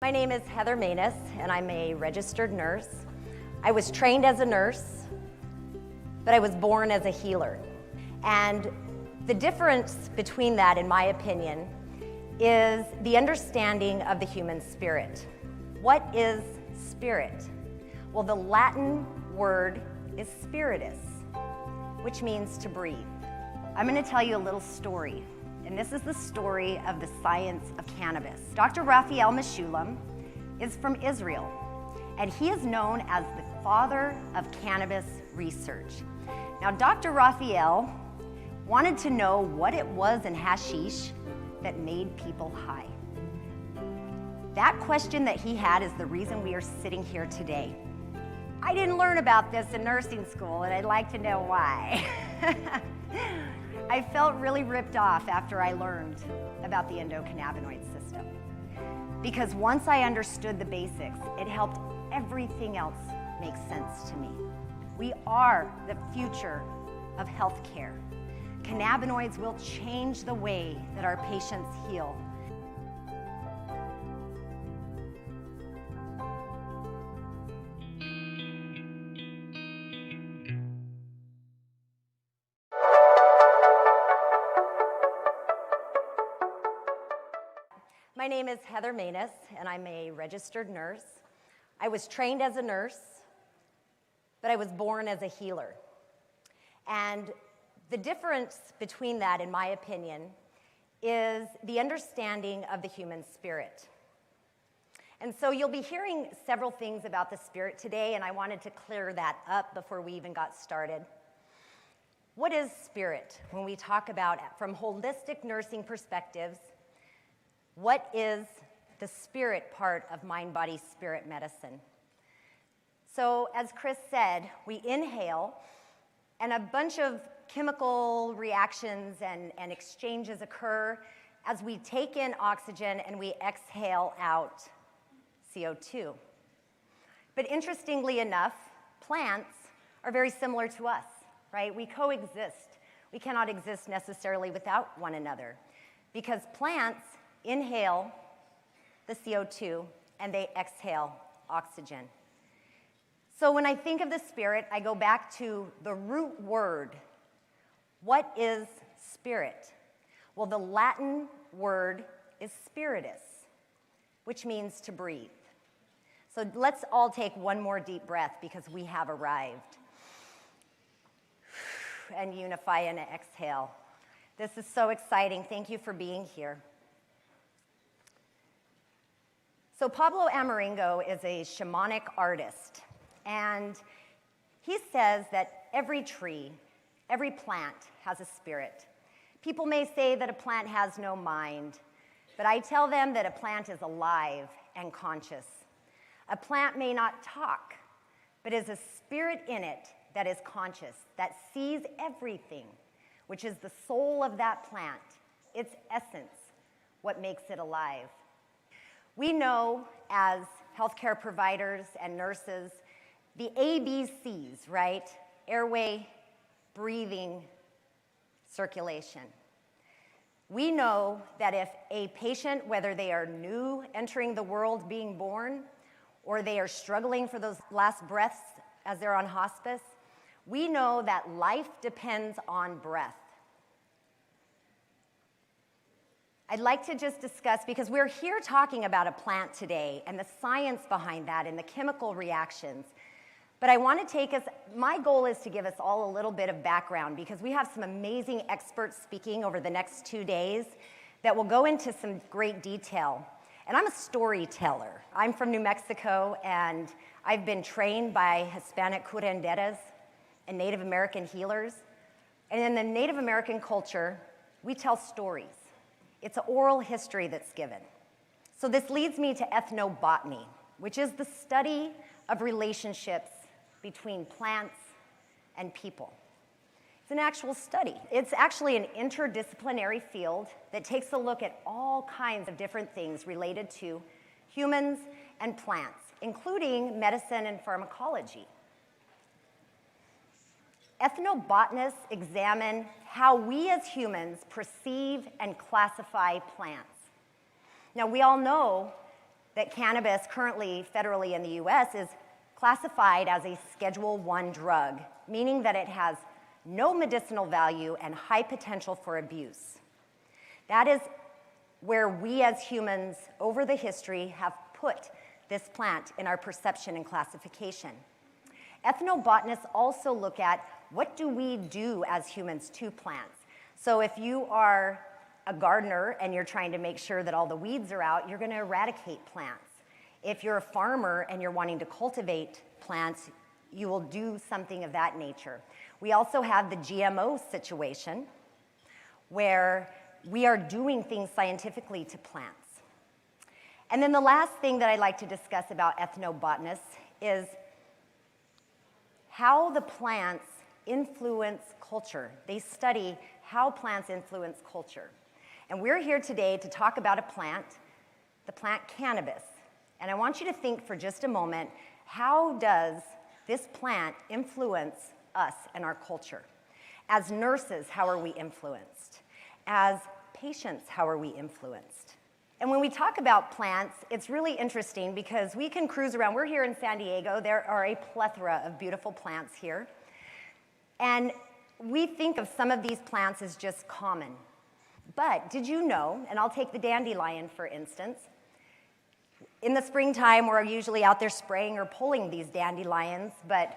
My name is Heather Manus, and I'm a registered nurse. I was trained as a nurse, but I was born as a healer. And the difference between that, in my opinion, is the understanding of the human spirit. What is spirit? Well, the Latin word is spiritus, which means to breathe. I'm going to tell you a little story. And this is the story of the science of cannabis. Dr. Raphael Mechoulam is from Israel, and he is known as the father of cannabis research. Now, Dr. Raphael wanted to know what it was in hashish that made people high. That question that he had is the reason we are sitting here today. I didn't learn about this in nursing school, and I'd like to know why. I felt really ripped off after I learned about the endocannabinoid system. Because once I understood the basics, it helped everything else make sense to me. We are the future of healthcare. Cannabinoids will change the way that our patients heal. My name is Heather Manus, and I'm a registered nurse. I was trained as a nurse, but I was born as a healer. And the difference between that, in my opinion, is the understanding of the human spirit. And so you'll be hearing several things about the spirit today, and I wanted to clear that up before we even got started. What is spirit? When we talk about, from holistic nursing perspectives, what is the spirit part of mind-body-spirit medicine? So, as Chris said, we inhale, and a bunch of chemical reactions and exchanges occur as we take in oxygen and we exhale out CO2. But interestingly enough, plants are very similar to us, right? We coexist. We cannot exist necessarily without one another, because plants inhale the CO2 and they exhale oxygen. So when I think of the spirit, I go back to the root word. What is spirit? Well, the Latin word is spiritus, which means to breathe. So let's all take one more deep breath because we have arrived. And unify and exhale. This is so exciting. Thank you for being here. So Pablo Amaringo is a shamanic artist, and he says that every tree, every plant has a spirit. People may say that a plant has no mind, but I tell them that a plant is alive and conscious. A plant may not talk, but is a spirit in it that is conscious, that sees everything, which is the soul of that plant, its essence, what makes it alive. We know as healthcare providers and nurses, the ABCs, right? Airway, breathing, circulation. We know that if a patient, whether they are new entering the world being born, or they are struggling for those last breaths as they're on hospice, we know that life depends on breath. I'd like to just discuss, because we're here talking about a plant today and the science behind that and the chemical reactions. But I want to take us, my goal is to give us all a little bit of background, because we have some amazing experts speaking over the next 2 days that will go into some great detail. And I'm a storyteller. I'm from New Mexico, and I've been trained by Hispanic curanderas and Native American healers. And in the Native American culture, we tell stories. It's an oral history that's given. So this leads me to ethnobotany, which is the study of relationships between plants and people. It's an actual study. It's actually an interdisciplinary field that takes a look at all kinds of different things related to humans and plants, including medicine and pharmacology. Ethnobotanists examine how we as humans perceive and classify plants. Now, we all know that cannabis currently federally in the US is classified as a Schedule I drug, meaning that it has no medicinal value and high potential for abuse. That is where we as humans over the history have put this plant in our perception and classification. Ethnobotanists also look at what do we do as humans to plants. So if you are a gardener and you're trying to make sure that all the weeds are out, you're going to eradicate plants. If you're a farmer and you're wanting to cultivate plants, you will do something of that nature. We also have the GMO situation where we are doing things scientifically to plants. And then the last thing that I'd like to discuss about ethnobotanists is how the plants influence culture. They study how plants influence culture. And we're here today to talk about a plant, the plant cannabis. And I want you to think for just a moment, how does this plant influence us and our culture? As nurses, how are we influenced? As patients, how are we influenced? And when we talk about plants, it's really interesting because we can cruise around. We're here in San Diego. There are a plethora of beautiful plants here. And we think of some of these plants as just common. But did you know, and I'll take the dandelion for instance, in the springtime we're usually out there spraying or pulling these dandelions, but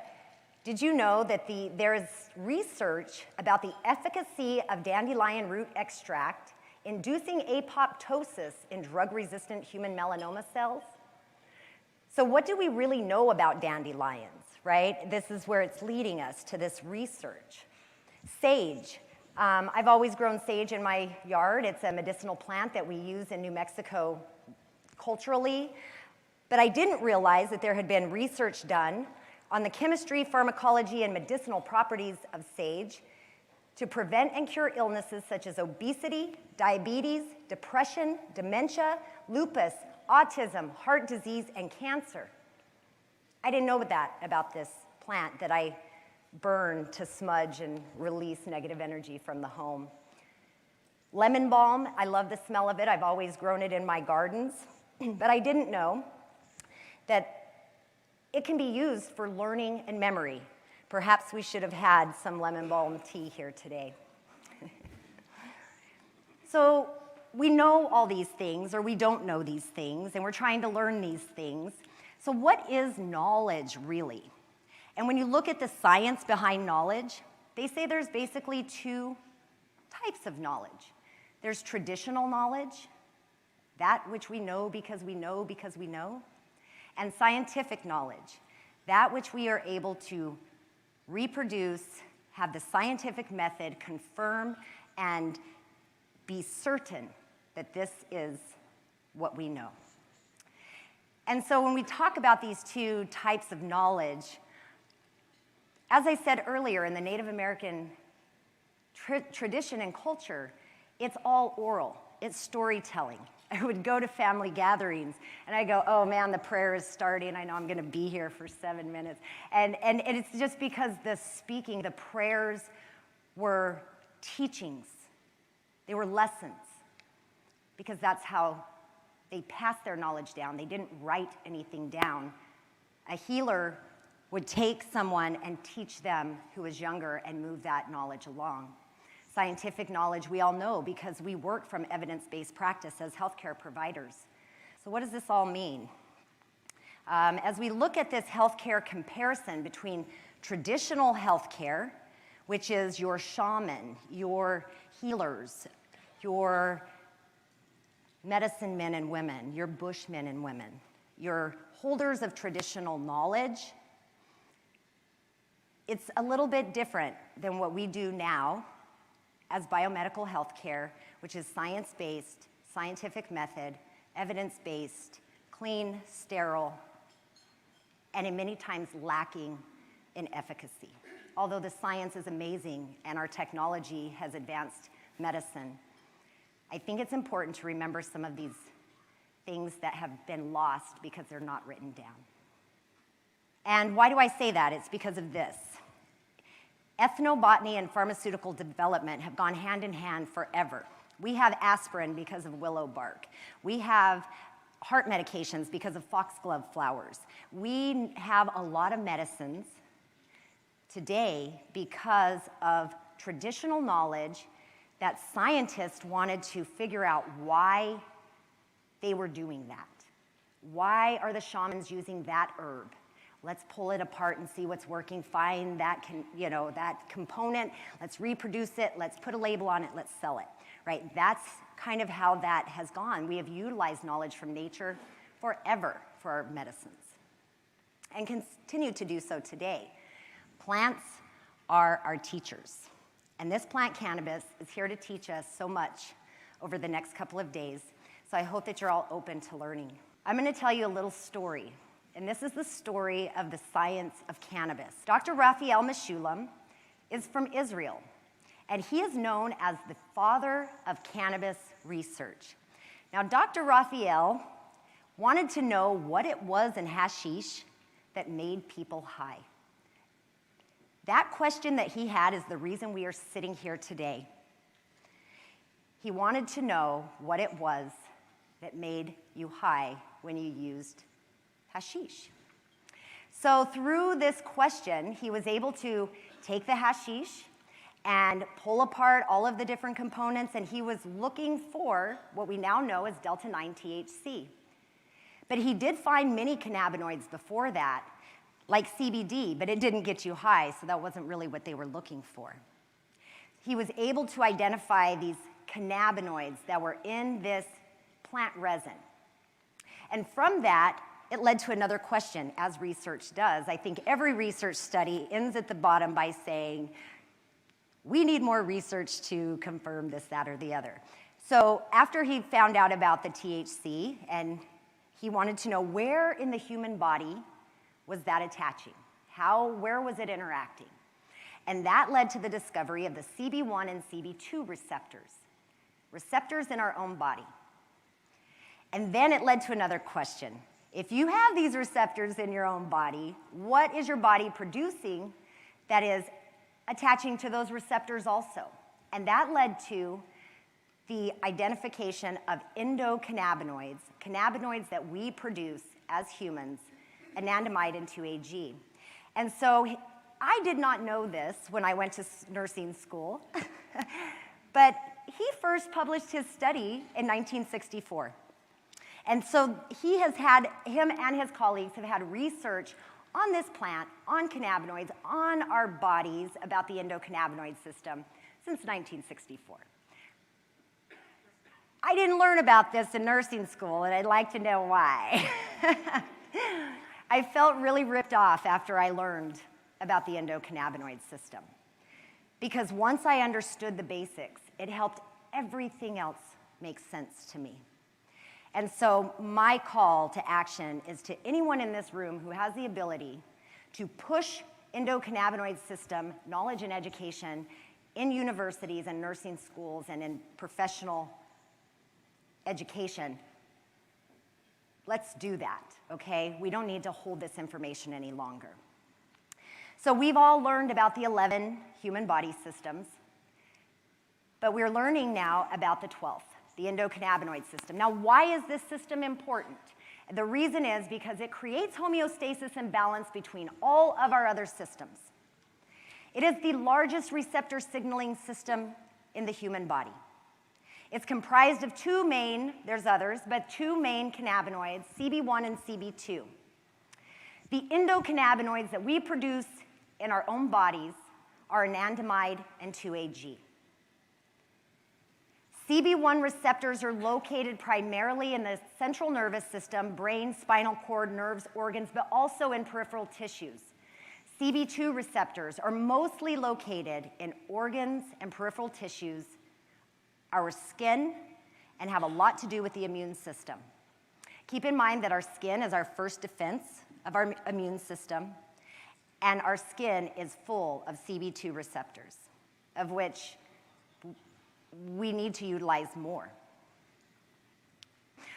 did you know that there is research about the efficacy of dandelion root extract inducing apoptosis in drug-resistant human melanoma cells? So what do we really know about dandelions, right? This is where it's leading us to this research. Sage. I've always grown sage in my yard. It's a medicinal plant that we use in New Mexico culturally, but I didn't realize that there had been research done on the chemistry, pharmacology, and medicinal properties of sage to prevent and cure illnesses such as obesity, diabetes, depression, dementia, lupus, autism, heart disease, and cancer. I didn't know that about this plant that I burn to smudge and release negative energy from the home. Lemon balm, I love the smell of it. I've always grown it in my gardens, but I didn't know that it can be used for learning and memory. Perhaps we should have had some lemon balm tea here today. So we know all these things, or we don't know these things, and we're trying to learn these things. So what is knowledge really? And when you look at the science behind knowledge, they say there's basically two types of knowledge. There's traditional knowledge, that which we know because we know because we know, and scientific knowledge, that which we are able to reproduce, have the scientific method confirm, and be certain that this is what we know. And so when we talk about these two types of knowledge, as I said earlier, in the Native American tradition and culture, it's all oral, it's storytelling. I would go to family gatherings and I go, oh man, the prayer is starting. I know I'm gonna be here for 7 minutes. And it's just because the speaking, the prayers were teachings. They were lessons, because that's how they passed their knowledge down. They didn't write anything down. A healer would take someone and teach them who was younger and move that knowledge along. Scientific knowledge we all know because we work from evidence-based practice as healthcare providers. So what does this all mean? As we look at this healthcare comparison between traditional healthcare, which is your shaman, your healers, your medicine men and women, your bushmen and women, your holders of traditional knowledge, it's a little bit different than what we do now as biomedical healthcare, which is science-based, scientific method, evidence-based, clean, sterile, and in many times lacking in efficacy. Although the science is amazing and our technology has advanced medicine, I think it's important to remember some of these things that have been lost because they're not written down. And why do I say that? It's because of this. Ethnobotany and pharmaceutical development have gone hand in hand forever. We have aspirin because of willow bark. We have heart medications because of foxglove flowers. We have a lot of medicines today because of traditional knowledge that scientists wanted to figure out why they were doing that. Why are the shamans using that herb? Let's pull it apart and see what's working. Find that, that component. Let's reproduce it. Let's put a label on it. Let's sell it, right? That's kind of how that has gone. We have utilized knowledge from nature forever for our medicines and continue to do so today. Plants are our teachers. And this plant cannabis is here to teach us so much over the next couple of days. So I hope that you're all open to learning. I'm going to tell you a little story. And this is the story of the science of cannabis. Dr. Raphael Mechoulam is from Israel, and he is known as the father of cannabis research. Now, Dr. Raphael wanted to know what it was in hashish that made people high. That question that he had is the reason we are sitting here today. He wanted to know what it was that made you high when you used hashish. So through this question, he was able to take the hashish and pull apart all of the different components, and he was looking for what we now know as delta-9 THC. But he did find many cannabinoids before that, like CBD, but it didn't get you high, so that wasn't really what they were looking for. He was able to identify these cannabinoids that were in this plant resin. And from that, it led to another question, as research does. I think every research study ends at the bottom by saying, we need more research to confirm this, that, or the other. So after he found out about the THC, and he wanted to know where in the human body was that attaching? Where was it interacting? And that led to the discovery of the CB1 and CB2 receptors in our own body. And then it led to another question. If you have these receptors in your own body, what is your body producing that is attaching to those receptors also? And that led to the identification of endocannabinoids, cannabinoids that we produce as humans, anandamide and 2-AG. And so I did not know this when I went to nursing school, but he first published his study in 1964. And so him and his colleagues have had research on this plant, on cannabinoids, on our bodies about the endocannabinoid system since 1964. I didn't learn about this in nursing school, and I'd like to know why. I felt really ripped off after I learned about the endocannabinoid system. Because once I understood the basics, it helped everything else make sense to me. And so my call to action is to anyone in this room who has the ability to push endocannabinoid system knowledge and education in universities and nursing schools and in professional education. Let's do that, okay? We don't need to hold this information any longer. So we've all learned about the 11 human body systems, but we're learning now about the 12th. The endocannabinoid system. Now, why is this system important? The reason is because it creates homeostasis and balance between all of our other systems. It is the largest receptor signaling system in the human body. It's comprised of there's others, but two main cannabinoids, CB1 and CB2. The endocannabinoids that we produce in our own bodies are anandamide and 2-AG. CB1 receptors are located primarily in the central nervous system, brain, spinal cord, nerves, organs, but also in peripheral tissues. CB2 receptors are mostly located in organs and peripheral tissues, our skin, and have a lot to do with the immune system. Keep in mind that our skin is our first defense of our immune system, and our skin is full of CB2 receptors, of which we need to utilize more.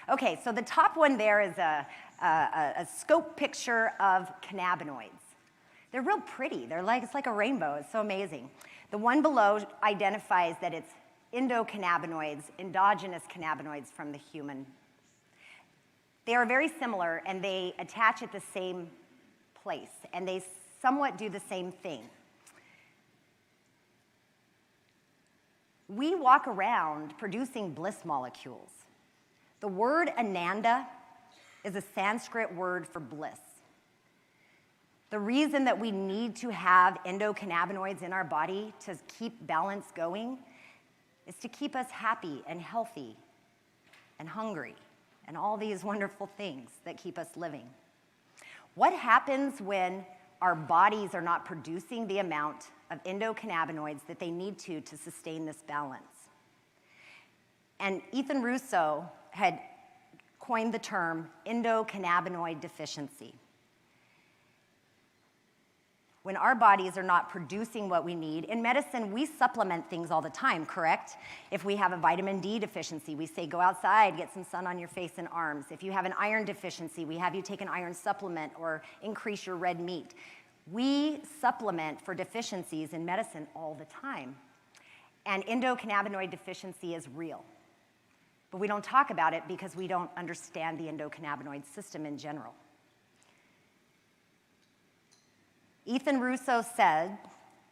Okay, so the top one there is a scope picture of cannabinoids. They're real pretty. It's like a rainbow. It's so amazing. The one below identifies that it's endocannabinoids, endogenous cannabinoids from the human. They are very similar, and they attach at the same place, and they somewhat do the same thing. We walk around producing bliss molecules. The word ananda is a Sanskrit word for bliss. The reason that we need to have endocannabinoids in our body to keep balance going is to keep us happy and healthy and hungry and all these wonderful things that keep us living. What happens when our bodies are not producing the amount of endocannabinoids that they need to sustain this balance? And Ethan Russo had coined the term endocannabinoid deficiency. When our bodies are not producing what we need, in medicine, we supplement things all the time, correct? If we have a vitamin D deficiency, we say go outside, get some sun on your face and arms. If you have an iron deficiency, we have you take an iron supplement or increase your red meat. We supplement for deficiencies in medicine all the time. And endocannabinoid deficiency is real. But we don't talk about it because we don't understand the endocannabinoid system in general. Ethan Russo said,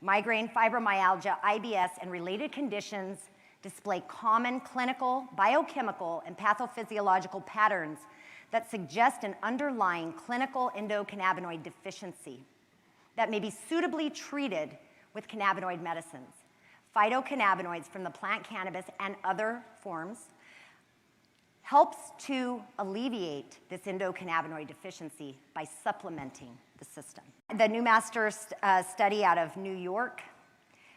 migraine, fibromyalgia, IBS, and related conditions display common clinical, biochemical, and pathophysiological patterns that suggest an underlying clinical endocannabinoid deficiency that may be suitably treated with cannabinoid medicines. Phytocannabinoids from the plant cannabis and other forms helps to alleviate this endocannabinoid deficiency by supplementing the system. The New Master study out of New York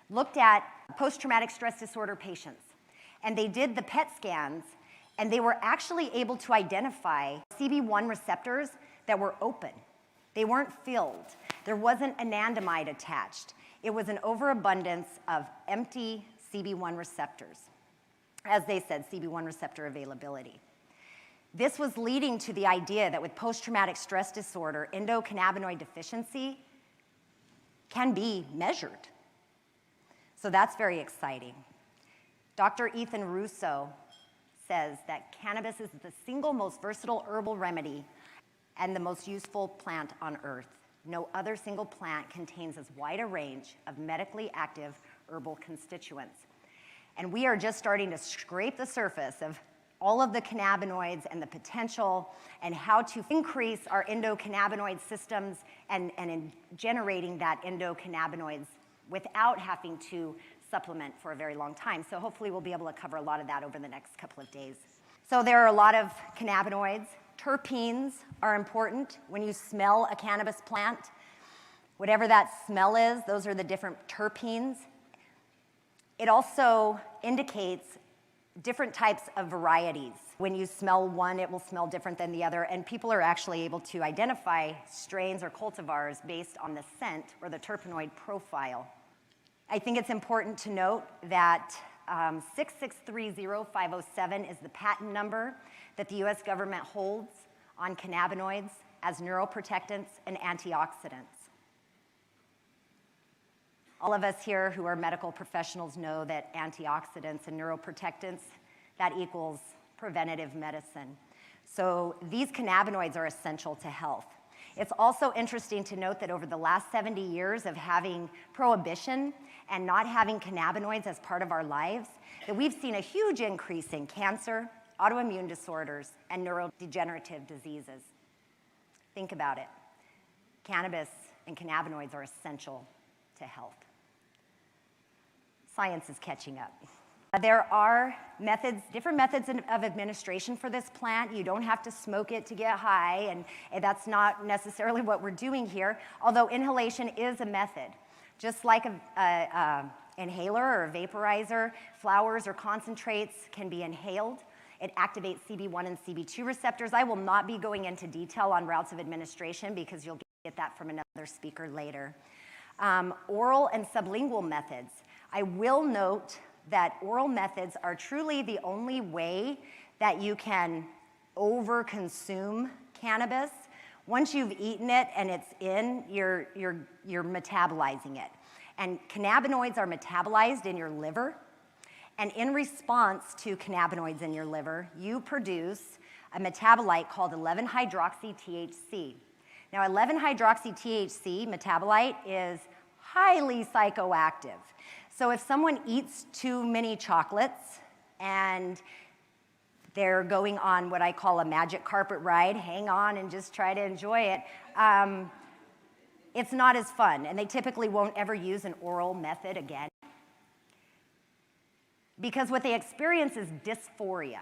looked at post-traumatic stress disorder patients, and they did the PET scans, and they were actually able to identify CB1 receptors that were open. They weren't filled. There wasn't anandamide attached. It was an overabundance of empty CB1 receptors. As they said, CB1 receptor availability. This was leading to the idea that with post-traumatic stress disorder, endocannabinoid deficiency can be measured. So that's very exciting. Dr. Ethan Russo says that cannabis is the single most versatile herbal remedy and the most useful plant on earth. No other single plant contains as wide a range of medically active herbal constituents. And we are just starting to scrape the surface of all of the cannabinoids and the potential and how to increase our endocannabinoid systems and in generating that endocannabinoids without having to supplement for a very long time. So hopefully we'll be able to cover a lot of that over the next couple of days. So there are a lot of cannabinoids. Terpenes are important. When you smell a cannabis plant, whatever that smell is, those are the different terpenes. It also indicates different types of varieties. When you smell one, it will smell different than the other, and people are actually able to identify strains or cultivars based on the scent or the terpenoid profile. I think it's important to note that 6630507 is the patent number that the US government holds on cannabinoids as neuroprotectants and antioxidants. All of us here who are medical professionals know that antioxidants and neuroprotectants, that equals preventative medicine. So these cannabinoids are essential to health. It's also interesting to note that over the last 70 years of having prohibition and not having cannabinoids as part of our lives, that we've seen a huge increase in cancer, autoimmune disorders, and neurodegenerative diseases. Think about it. Cannabis and cannabinoids are essential to health. Science is catching up. There are different methods of administration for this plant. You don't have to smoke it to get high, and that's not necessarily what we're doing here, although inhalation is a method. Just like an inhaler or a vaporizer, flowers or concentrates can be inhaled. It activates CB1 and CB2 receptors. I will not be going into detail on routes of administration because you'll get that from another speaker later. Oral and sublingual methods. I will note that oral methods are truly the only way that you can over-consume cannabis. Once you've eaten it and it's in, you're metabolizing it. And cannabinoids are metabolized in your liver. And in response to cannabinoids in your liver, you produce a metabolite called 11-hydroxy-THC. Now, 11-hydroxy-THC metabolite is highly psychoactive. So if someone eats too many chocolates and they're going on what I call a magic carpet ride, hang on and just try to enjoy it, it's not as fun, and they typically won't ever use an oral method again. Because what they experience is dysphoria.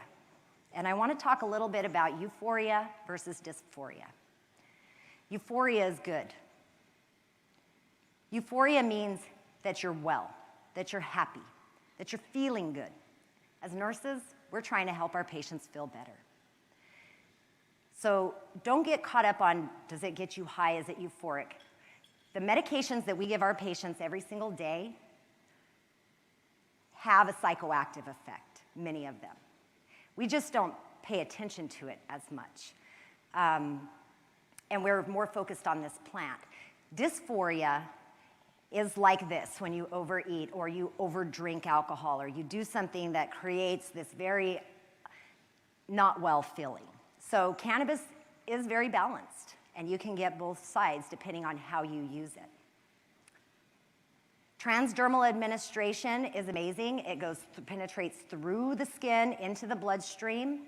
And I want to talk a little bit about euphoria versus dysphoria. Euphoria is good. Euphoria means that you're well, that you're happy, that you're feeling good. As nurses, we're trying to help our patients feel better. So don't get caught up on, does it get you high, is it euphoric? The medications that we give our patients every single day have a psychoactive effect, many of them. We just don't pay attention to it as much. And we're more focused on this plant. Dysphoria is like this when you overeat or you overdrink alcohol or you do something that creates this very not well feeling. So cannabis is very balanced, and you can get both sides depending on how you use it. Transdermal administration is amazing. It penetrates through the skin into the bloodstream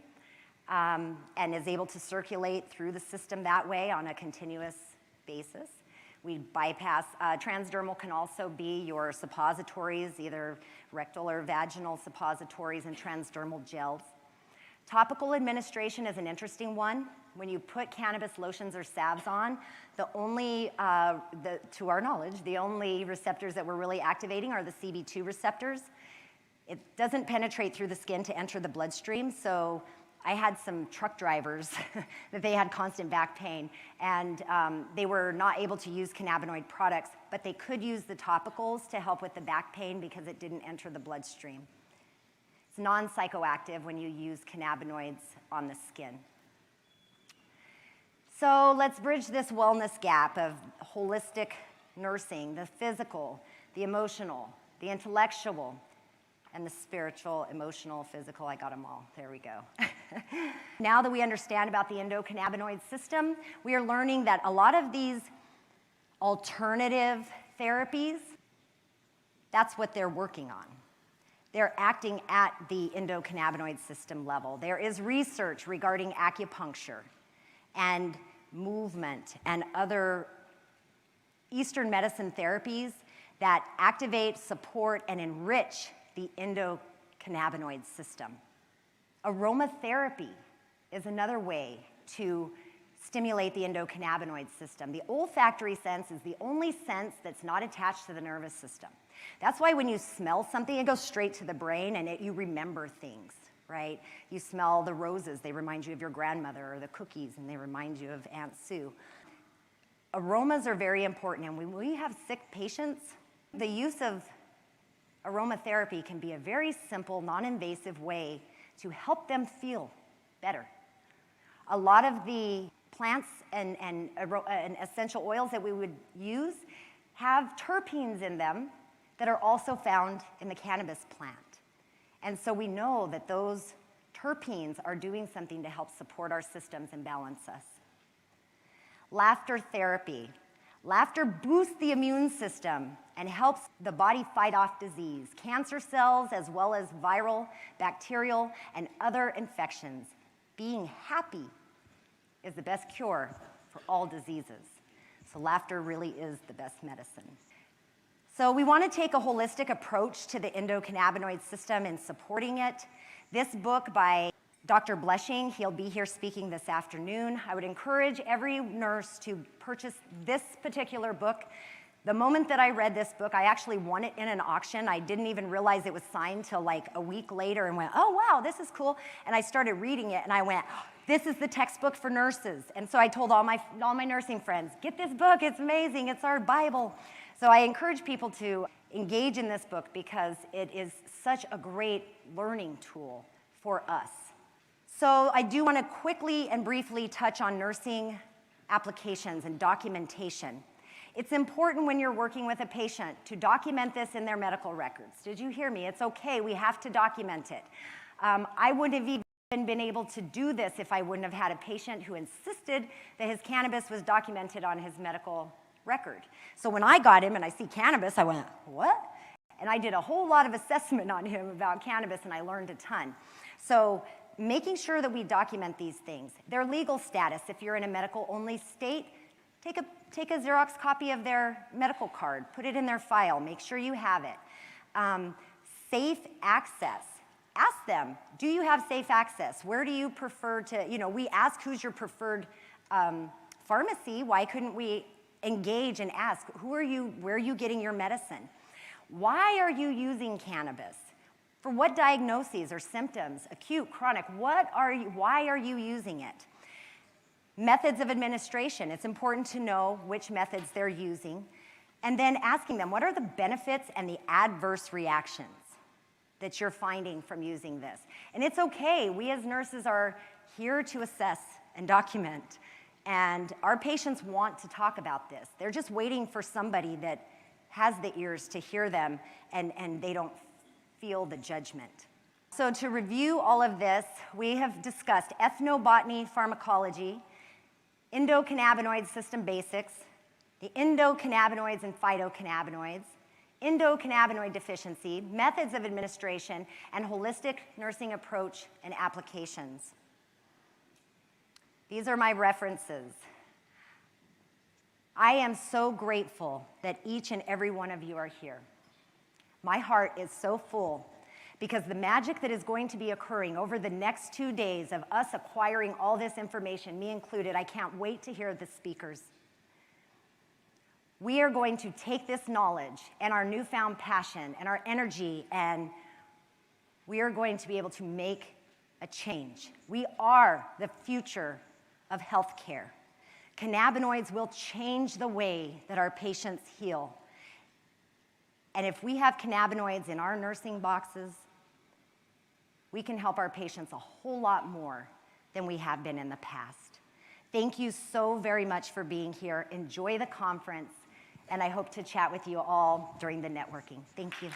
and is able to circulate through the system that way on a continuous basis. We bypass, transdermal can also be your suppositories, either rectal or vaginal suppositories and transdermal gels. Topical administration is an interesting one. When you put cannabis lotions or salves on, to our knowledge, the only receptors that we're really activating are the CB2 receptors. It doesn't penetrate through the skin to enter the bloodstream, so I had some truck drivers that they had constant back pain, and they were not able to use cannabinoid products, but they could use the topicals to help with the back pain because it didn't enter the bloodstream. It's non-psychoactive when you use cannabinoids on the skin. So let's bridge this wellness gap of holistic nursing, the physical, the emotional, the intellectual, and the spiritual, emotional, physical. I got them all. There we go. Now that we understand about the endocannabinoid system, we are learning that a lot of these alternative therapies, that's what they're working on. They're acting at the endocannabinoid system level. There is research regarding acupuncture and movement and other Eastern medicine therapies that activate, support, and enrich the endocannabinoid system. Aromatherapy is another way to stimulate the endocannabinoid system. The olfactory sense is the only sense that's not attached to the nervous system. That's why when you smell something, it goes straight to the brain and you remember things, right? You smell the roses, they remind you of your grandmother, or the cookies, and they remind you of Aunt Sue. Aromas are very important, and when we have sick patients, the use of aromatherapy can be a very simple, non-invasive way to help them feel better. A lot of the plants and essential oils that we would use have terpenes in them that are also found in the cannabis plant. And so we know that those terpenes are doing something to help support our systems and balance us. Laughter therapy. Laughter boosts the immune system and helps the body fight off disease, cancer cells, as well as viral, bacterial, and other infections. Being happy is the best cure for all diseases. So laughter really is the best medicine. So we want to take a holistic approach to the endocannabinoid system and supporting it. This book by Dr. Bleshing, he'll be here speaking this afternoon. I would encourage every nurse to purchase this particular book. The moment that I read this book, I actually won it in an auction. I didn't even realize it was signed till like a week later and went, oh wow, this is cool. And I started reading it and I went, this is the textbook for nurses. And so I told all my nursing friends, get this book, it's amazing, it's our Bible. So I encourage people to engage in this book because it is such a great learning tool for us. So I do want to quickly and briefly touch on nursing applications and documentation. It's important when you're working with a patient to document this in their medical records. Did you hear me? It's okay, we have to document it. I wouldn't have even been able to do this if I wouldn't have had a patient who insisted that his cannabis was documented on his medical record. So when I got him and I see cannabis, I went, what? And I did a whole lot of assessment on him about cannabis, and I learned a ton. So making sure that we document these things. Their legal status, if you're in a medical-only state, take a Xerox copy of their medical card, put it in their file, make sure you have it. Safe access. Ask them, do you have safe access? Where do you prefer to, we ask who's your preferred pharmacy. Why couldn't we engage and ask, where are you getting your medicine? Why are you using cannabis? For what diagnoses or symptoms, acute, chronic, why are you using it? Methods of administration, it's important to know which methods they're using. And then asking them, what are the benefits and the adverse reactions that you're finding from using this? And it's okay, we as nurses are here to assess and document. And our patients want to talk about this. They're just waiting for somebody that has the ears to hear them and they don't feel the judgment. So to review all of this, we have discussed ethnobotany pharmacology, endocannabinoid system basics, the endocannabinoids and phytocannabinoids, endocannabinoid deficiency, methods of administration, and holistic nursing approach and applications. These are my references. I am so grateful that each and every one of you are here. My heart is so full because the magic that is going to be occurring over the next 2 days of us acquiring all this information, me included, I can't wait to hear the speakers. We are going to take this knowledge and our newfound passion and our energy, and we are going to be able to make a change. We are the future of healthcare. Cannabinoids will change the way that our patients heal. And if we have cannabinoids in our nursing boxes, we can help our patients a whole lot more than we have been in the past. Thank you so very much for being here. Enjoy the conference, and I hope to chat with you all during the networking. Thank you.